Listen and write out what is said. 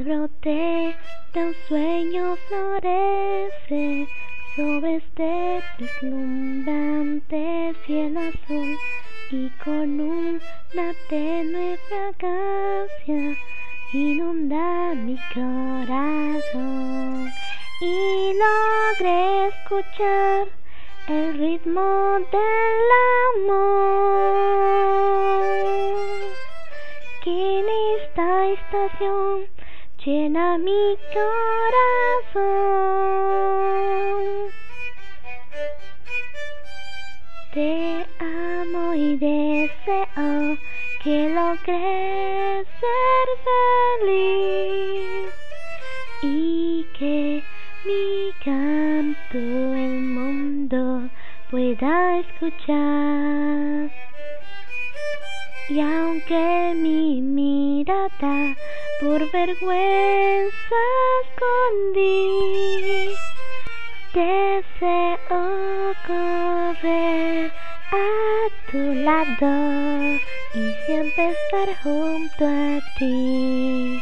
brote de un sueño florece sobre este deslumbrante cielo azul, y con una tenue fragancia inunda mi corazón, y logré escuchar el ritmo del amor que en esta estación llena mi corazón. Te amo y deseo que logres ser feliz, y que mi canto el mundo pueda escuchar. Y aunque mi mirada por vergüenza escondí, deseo correr a tu lado y siempre estar junto a ti.